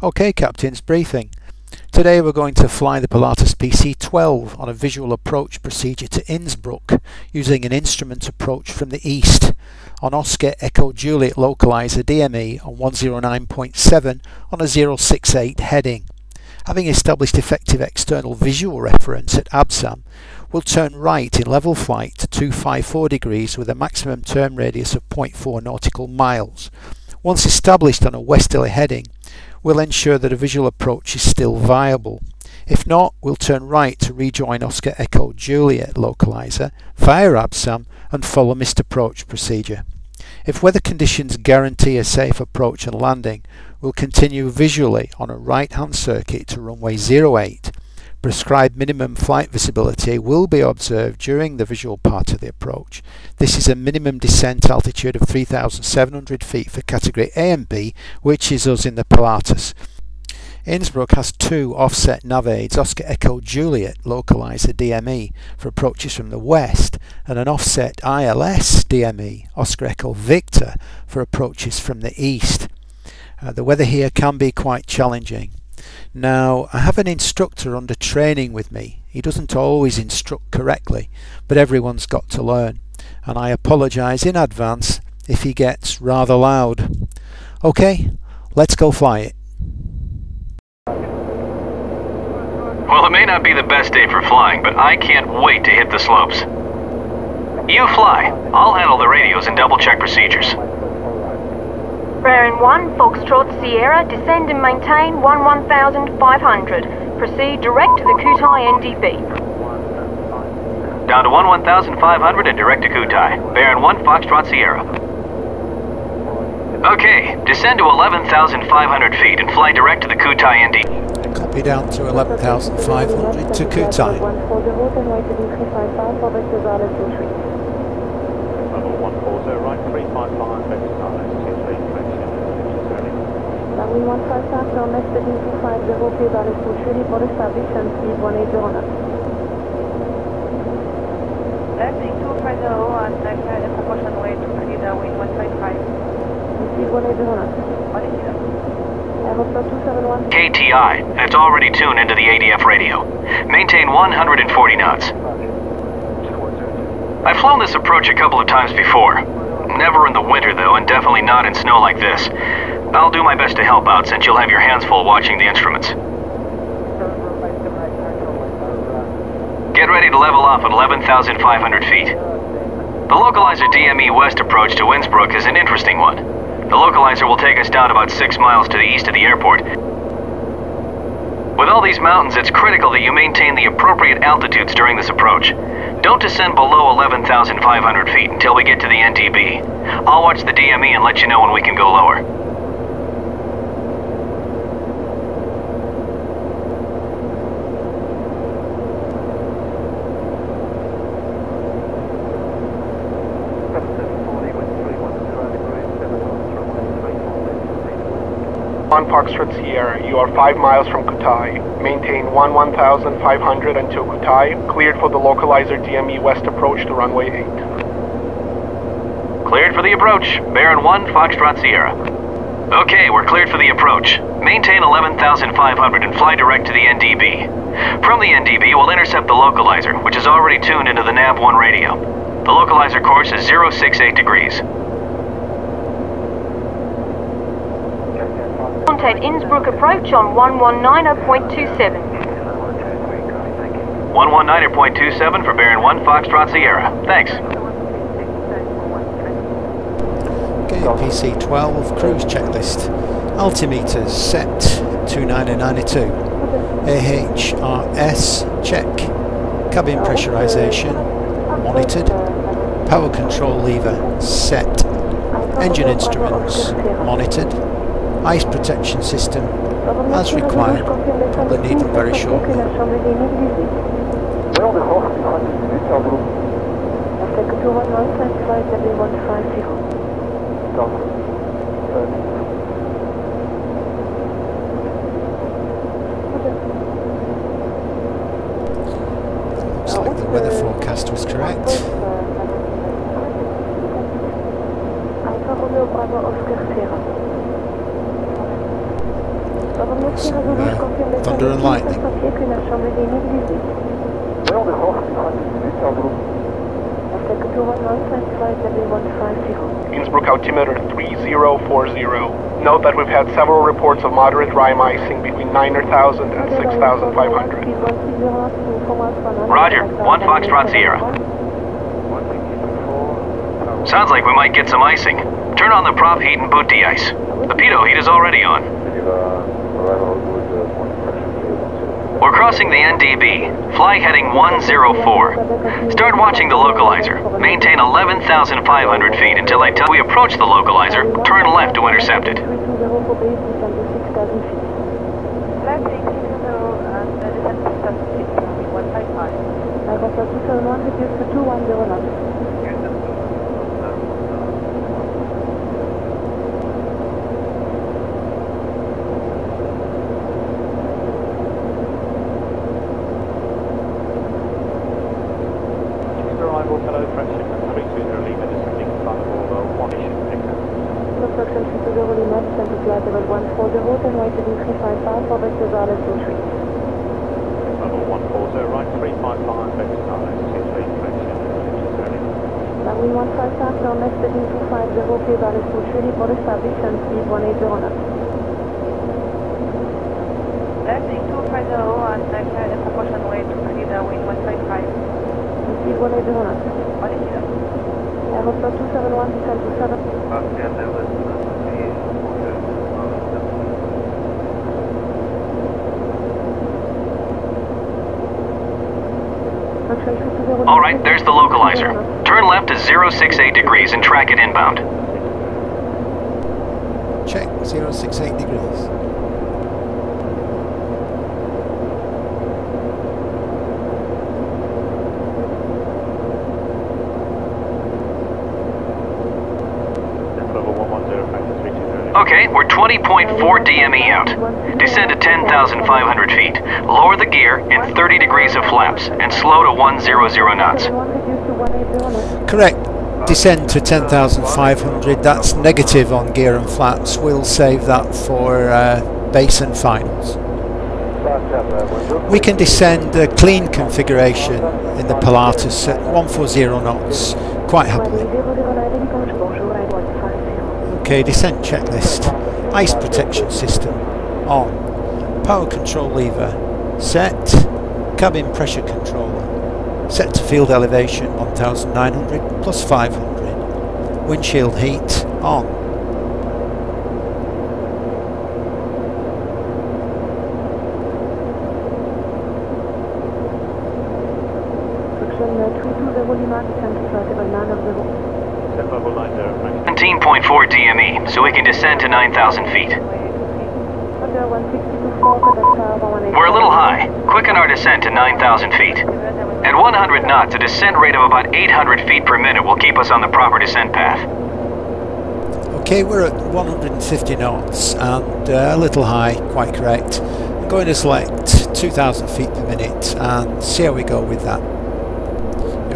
Okay, Captain's briefing. Today we're going to fly the Pilatus PC 12 on a visual approach procedure to Innsbruck using an instrument approach from the east on Oscar Echo Juliet localizer DME on 109.7 on a 068 heading. Having established effective external visual reference at ABSAM, we'll turn right in level flight to 254 degrees with a maximum turn radius of 0.4 nautical miles. Once established on a westerly heading, we'll ensure that a visual approach is still viable. If not, we'll turn right to rejoin Oscar Echo Juliet localizer via ABSAM and follow missed approach procedure. If weather conditions guarantee a safe approach and landing, we'll continue visually on a right-hand circuit to runway 08. Prescribed minimum flight visibility will be observed during the visual part of the approach. This is a minimum descent altitude of 3,700 feet for category A and B, which is us in the Pilatus. Innsbruck has two offset nav aids, Oscar Echo Juliet localizer DME for approaches from the west, and an offset ILS DME, Oscar Echo Victor, for approaches from the east. The weather here can be quite challenging. Now, I have an instructor under training with me. He doesn't always instruct correctly, but everyone's got to learn, and I apologise in advance if he gets rather loud. Okay, let's go fly it. Well, it may not be the best day for flying, but I can't wait to hit the slopes. You fly. I'll handle the radios and double-check procedures. Bearing 1, Foxtrot Sierra, descend and maintain 11,500. Proceed direct to the Khutai NDB. Down to 11,500 and direct to Khutai. Bearing 1, Foxtrot Sierra. Okay, descend to 11,500 feet and fly direct to the Khutai NDB. Copy down to 11,500 to Khutai. Level 140, right, 355, Runway 155, now next heading 250, Pilatus PC, report established and speed 1809. Landing 250 and next approach runway 23, wind 155. Speed 1809. Aeroflot 271. KTI, it's already tuned into the ADF radio. Maintain 140 knots. I've flown this approach a couple of times before. Never in the winter though, and definitely not in snow like this. I'll do my best to help out since you'll have your hands full watching the instruments. Get ready to level off at 11,500 feet. The localizer DME West approach to Innsbruck is an interesting one. The localizer will take us down about 6 miles to the east of the airport. With all these mountains, it's critical that you maintain the appropriate altitudes during this approach. Don't descend below 11,500 feet until we get to the NDB. I'll watch the DME and let you know when we can go lower. On Foxtrot Sierra, you are 5 miles from Khutai. Maintain 11,500 until Khutai, cleared for the localizer DME West approach to runway 8. Cleared for the approach. Bearing 1, Foxtrot Sierra. Okay, we're cleared for the approach. Maintain 11,500 and fly direct to the NDB. From the NDB, we'll intercept the localizer, which is already tuned into the NAV1 radio. The localizer course is 068 degrees. Contact Innsbruck approach on 119.27. 119.27 for bearing 1, Foxtrot Sierra. Thanks. Okay, PC 12 cruise checklist. Altimeters set 2992. AHRS check. Cabin pressurization monitored. Power control lever set. Engine instruments monitored. Ice protection system as required. Probably need them very shortly. Looks like the weather forecast was correct. Thunder and lightning. Innsbruck altimeter 3040. Note that we've had several reports of moderate rime icing between 9,000 and 6,500. Roger, 1 Foxtrot Sierra. Sounds like we might get some icing. Turn on the prop heat and boot de-ice. The pitot heat is already on. We're crossing the NDB. Fly heading 104. Start watching the localizer. Maintain 11,500 feet until I tell we approach the localizer. Turn left to intercept it. Hello, French shipment 320 Lima, descending final order, 1 issue pickup. Construction 320 Lima, descend to flight level 140, and right heading 355 for vector Zales 23. Level 140, right 355, vector Zales 23, correction, runway 155, turn left heading 250, clear Zales 23, report established and speed 180 knots. Landing 250 and clear the propulsion way to clear wind 155. Speed 180 knots. Aeroflot 271, descend to 7. All right, there's the localizer. Turn left to 068 degrees and track it inbound. Check 068 degrees. Okay, we're 20.4 DME out. Descend to 10,500 feet. Lower the gear in 30 degrees of flaps and slow to 100 knots. Correct. Descend to 10,500. That's negative on gear and flaps. We'll save that for base and finals. We can descend a clean configuration in the Pilatus at 140 knots quite happily. Okay, descent checklist. Ice protection system on. Power control lever set. Cabin pressure controller set to field elevation 1,900 plus 500. Windshield heat on. level 17.4 DME, so we can descend to 9,000 feet. We're a little high. Quicken our descent to 9,000 feet. At 100 knots, a descent rate of about 800 feet per minute will keep us on the proper descent path. Okay, we're at 150 knots and a little high, quite correct. I'm going to select 2,000 feet per minute and see how we go with that.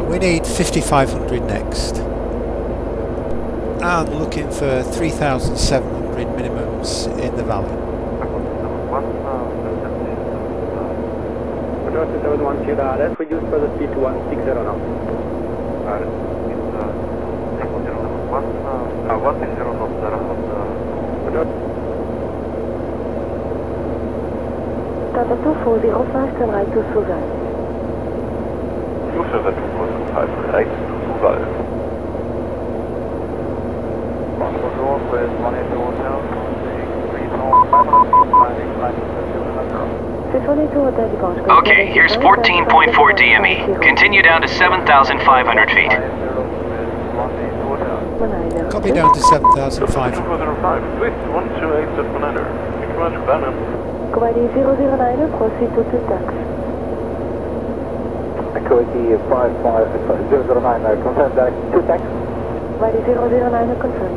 We need 5,500 next. And looking for 3,700 minimums in the valley. Let's reduce further speed to 160 knots. 160 knots. Tata 2405, turn right to Suval. Lufthansa 205, right to Suval. Bonjour, with 180 Hotel, 3,500 Okay, here's 14.4 DME. Continue down to 7,500 feet. Copy down to 7,500. 205, switch 128.9er. Roger, Banner. Kuwaiti 009, proceed to tax. Kuwaiti 009, confirm direct to tax. Kuwaiti 009, confirm.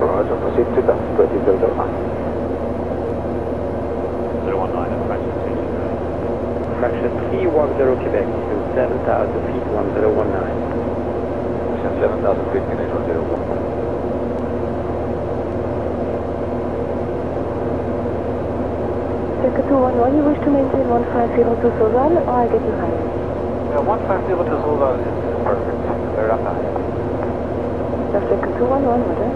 Roger, proceed to tax, Kuwaiti 009. 019 and fraction Fraction T10 Quebec to 7,000 feet 1019. 7,000 feet, can 001. Checker 211, you wish to maintain 1502 Sozal, or I get you higher? Yeah, 1502 Sozal is perfect. Very high. That's Checker 211, roger.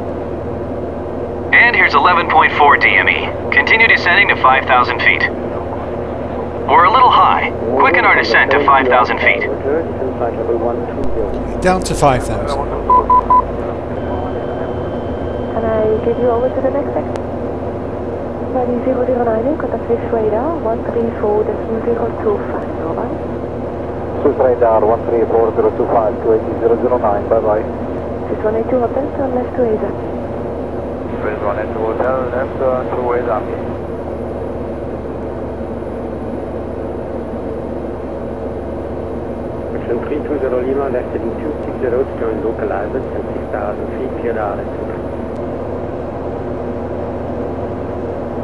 And here's 11.4 DME. Continue descending to 5,000 feet. We're a little high. Quicken our descent to 5,000 feet. Down to 5,000. Can I give you over to the next section? Body 009, contact Swiss radar 134.025, over. Swiss radar 134.025, 280.009, bye-bye. Swiss 182 hotel, turn left to Asia. Swiss 182 hotel, left to Asia. Action 320 Lima, left heading 260 to join local Alberts and 6,000 feet, clear the altitude.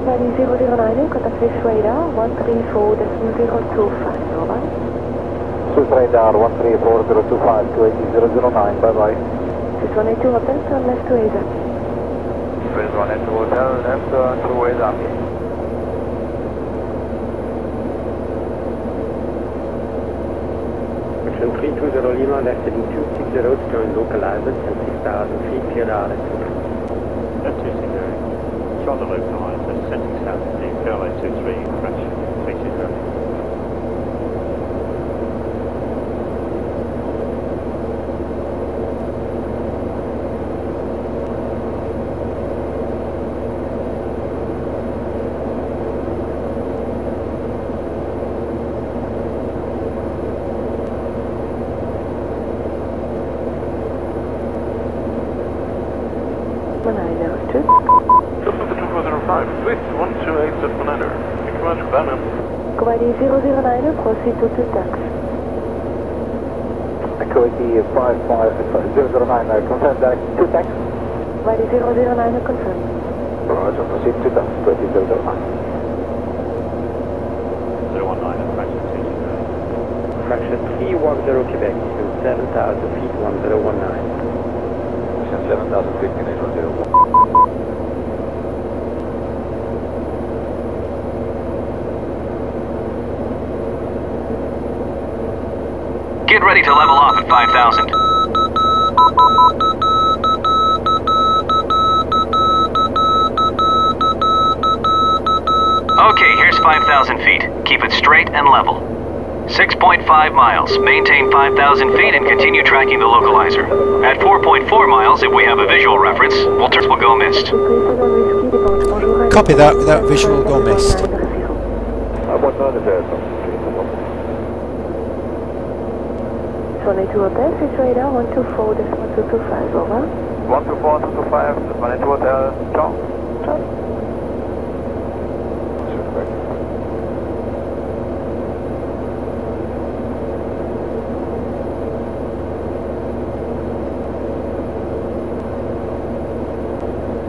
Body 009, contact Swiss radar 134.025, over. Swiss radar 134.025, 280.009, bye-bye. Swiss 182 hotel, turn left to Asia. Swiss 182 hotel, left to Asia. Action 320 Lima, left heading 260 to join local Alberts and 6,000 feet, clear the altitude. That's 260. Shot the localizer, descending south to KLA 23, crash 320. Swiss 128 Commander. Thank you very much, Bannon. Kuwaiti 009, proceed to tax. Kuwaiti 009, confirm direct to tax. Kuwaiti 009, confirm. Roger, proceed to tax, Kuwaiti 009. 019 and fraction 220. Fraction 310 Quebec, to 7,000 feet, 1019. 7,000 feet, 810. Get ready to level off at 5,000. Okay, here's 5,000 feet. Keep it straight and level. 6.5 miles. Maintain 5,000 feet and continue tracking the localizer. At 4.4 miles, if we have a visual reference, will go missed. Copy that, without visual go missed. Swiss 182 hotel, Swiss radar 124.225, over. 124.225, 182 hotel, ciao. Ciao.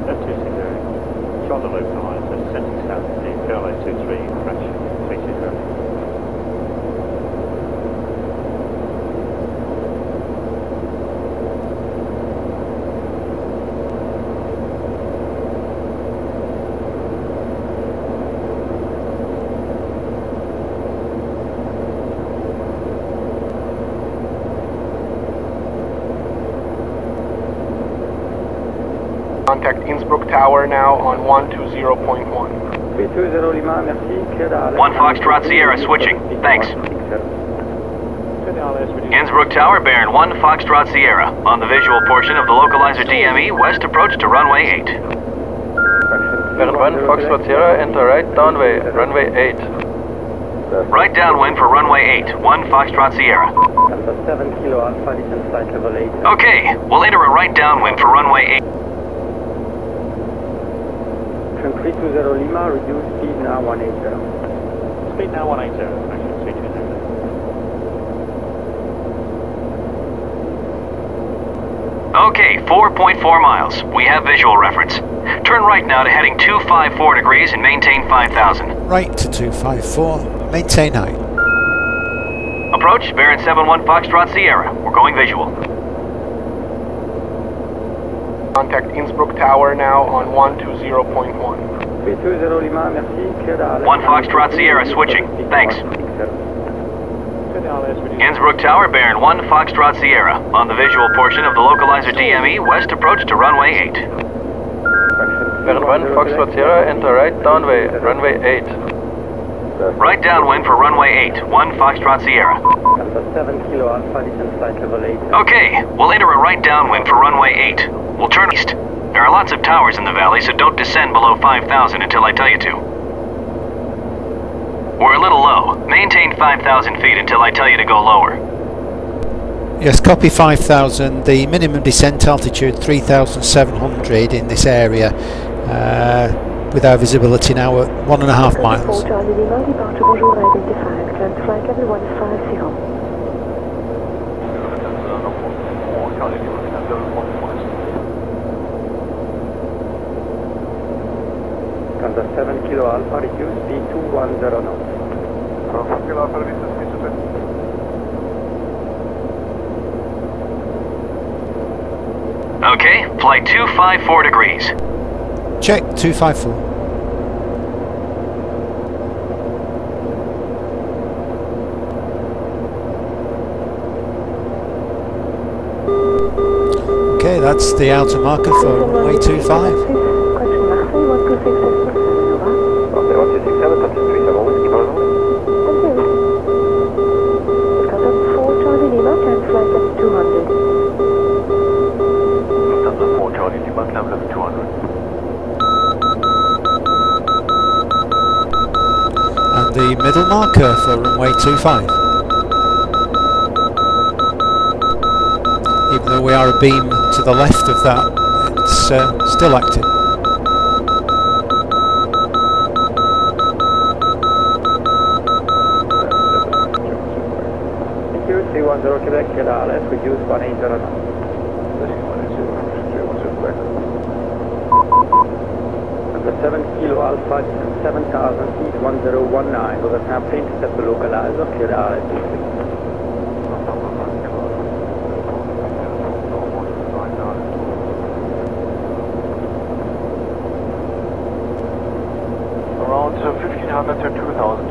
That's 260. Shot the localizer, descending south to KLA 23, crash 320. Contact Innsbruck Tower now on 120.1. 320 Lima, merci, clear the altitude. 1 Foxtrot Sierra switching. Thanks. Innsbruck Tower, bearing 1 Foxtrot Sierra. On the visual portion of the localizer DME, west approach to runway 8. Bearing 1 Foxtrot Sierra, enter right downway, runway 8. Right downwind for runway 8, 1 Foxtrot Sierra. Number 7 Kilo Alpha, descend flight level 8. Okay, we'll enter a right downwind for runway 8. 320 Lima, reduce speed now 180. Speed now 180, fraction 320. Okay, 4.4 miles. We have visual reference. Turn right now to heading 254 degrees and maintain 5,000. Right to 254, maintain height. Approach, bearing 71 Foxtrot Sierra. We're going visual. Contact Innsbruck Tower now on 120.1. 1 Foxtrot Sierra switching. Thanks. Innsbruck Tower, bearing 1 Foxtrot Sierra on the visual portion of the localizer DME west approach to runway 8. Bearing 1 Foxtrot Sierra, enter right downway, runway 8. Right downwind for runway 8, 1 Foxtrot Sierra. 7 Kilo Alpha, descent flight level 8. Okay, we'll enter a right downwind for runway 8. We'll turn east. There are lots of towers in the valley, so don't descend below 5,000 until I tell you to. We're a little low. Maintain 5,000 feet until I tell you to go lower. Yes, copy 5,000. The minimum descent altitude 3,700 in this area, with our visibility now at 1.5 miles. Under 7 Kilo Alpha, reduce speed to 10 knots. Okay, flight 254 degrees. Check 254. Okay, that's the outer marker for runway 25. And the middle marker for runway 25. Even though we are a beam to the left of that, it's still active. Thank you, 310 Quebec, let's reduce 180 knots. Under 7 Kilo Alpha, 7,000 feet, 1019, with a time to intercept the localizer, clear the RS. Around 1,500 to 2,000.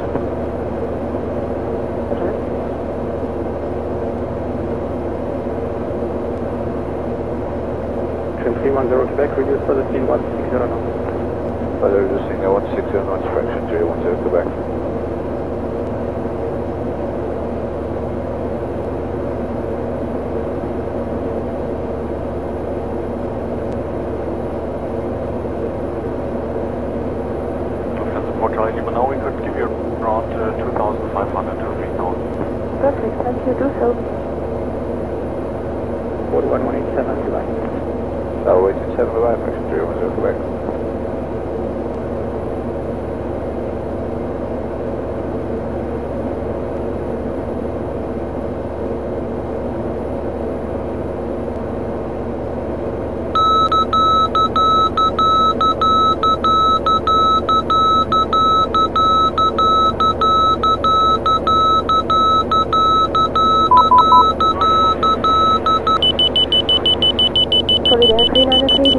Trim 310 Quebec, reduce further speed 160 knots. Further reducing 160 knots, fraction 310 Quebec. Now we could give you around 2,500 to 3,000. Perfect, thank you, do so. 41187, goodbye. Tower 87, goodbye, fraction 310 Quebec.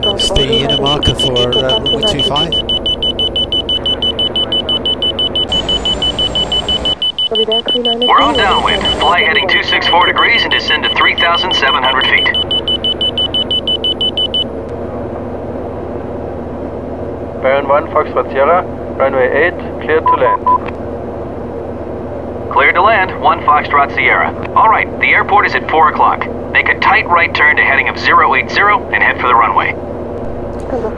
That's the inner marker for runway 25. We're on downwind. Fly heading 264 degrees and descend to 3,700 feet. Bearing 1 Foxtrot Sierra, runway 8, cleared to land. Cleared to land, 1 Foxtrot Sierra. All right, the airport is at 4 o'clock. Make a tight right turn to heading of 080 and head for the runway.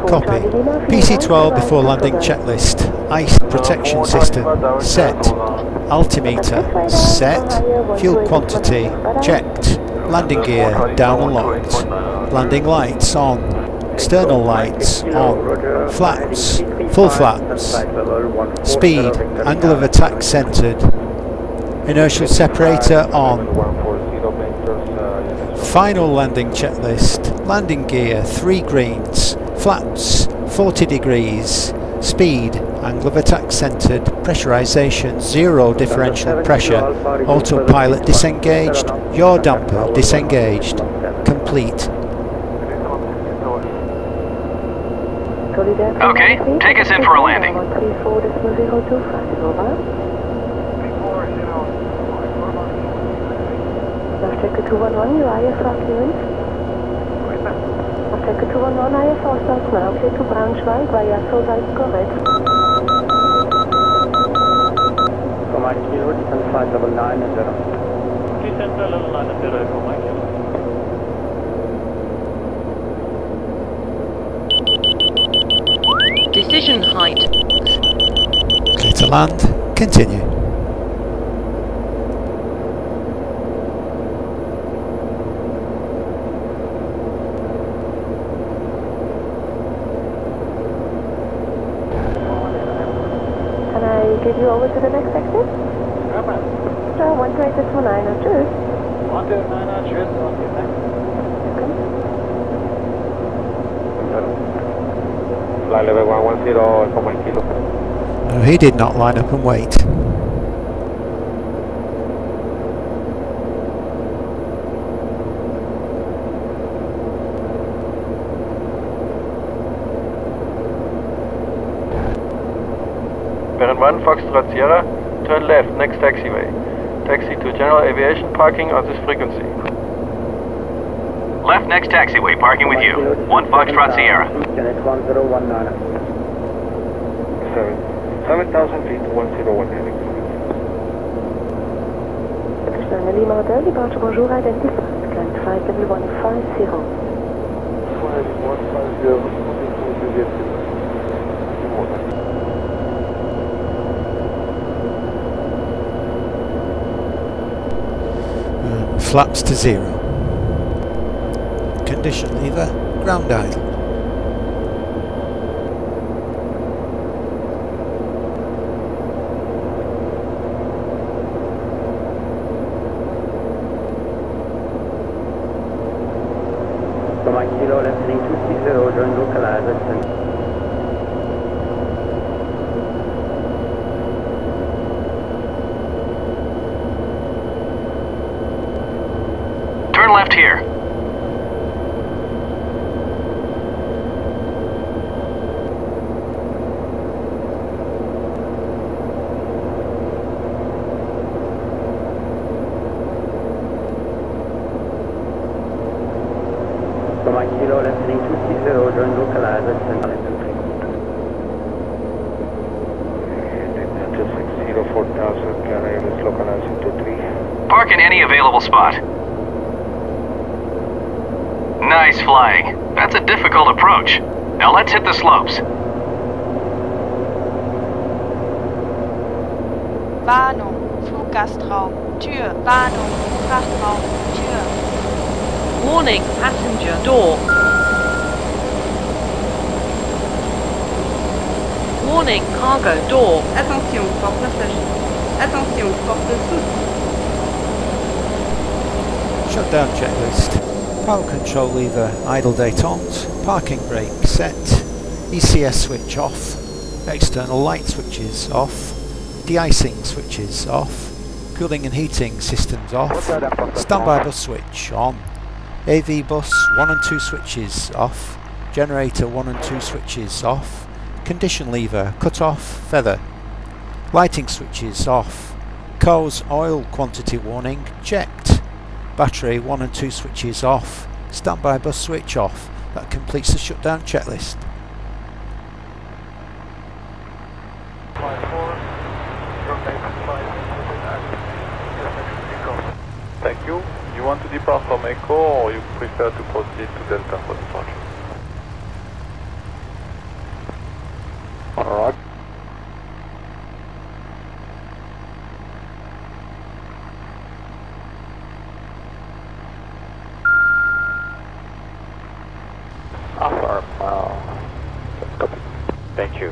Copy. PC-12 before landing checklist. Ice protection system set. Altimeter set. Fuel quantity checked. Landing gear down and locked. Landing lights on. External lights on. Flaps. Full flaps. Speed. Angle of attack centered. Inertial separator on. Final landing checklist. Landing gear 3 greens. Flaps 40 degrees. Speed. Angle of attack centered. Pressurization 0 differential pressure. Autopilot disengaged. Yaw damper disengaged. Complete. Okay, take us in for a landing. 134.025, over. I've taken 211, your IFR clearance. I've taken 211, IFR starts now, clear to Braunschweig via Solvay, correct. For my kilo, descent flight level 9 and 0. Descent level 9 and 0 for my kilo. Decision height. Clear to land. Continue. Can I give you over to the next exit? Ja, ma'am. Sure, 12829, tschüss. 129, tschüss. Okay, thanks. Fly level 110 for my kilo. No, he did not line up and wait. Baron 1, Foxtrot Sierra, turn left, next taxiway. Taxi to general aviation parking on this frequency. Left next taxiway, parking with you. 1 Foxtrot Sierra. Unit 1019. 7,000 feet, 1019. Lima Hotel, departure bonjour, identified. Climb flight level 150. Flaps to 0. Condition lever, ground idle. For my kilo, listening 230, join localizer. Turn left here. For my kilo, listening 230, join localizer. Just 4,000, can I use localizer 23? Park in any available spot. Nice flying. That's a difficult approach. Now let's hit the slopes. Warnung, Fluggastraum, Tür, Warnung, Frachtraum, Tür. Warning, passenger door. Warning, cargo door. Attention, porte passager. Attention, porte sous. Shutdown checklist. Power control lever, idle détente, parking brake set, ECS switch off, external light switches off, de-icing switches off, cooling and heating systems off, standby bus switch on, AV bus 1 and 2 switches off, generator 1 and 2 switches off, condition lever cut off, feather, lighting switches off, car's oil quantity warning checked, battery 1 and 2 switches off, standby bus switch off. That completes the shutdown checklist. Thank you. You want to depart from Echo or you prefer to proceed to Delta for departure? Alright. Affirm. Copy. Thank you.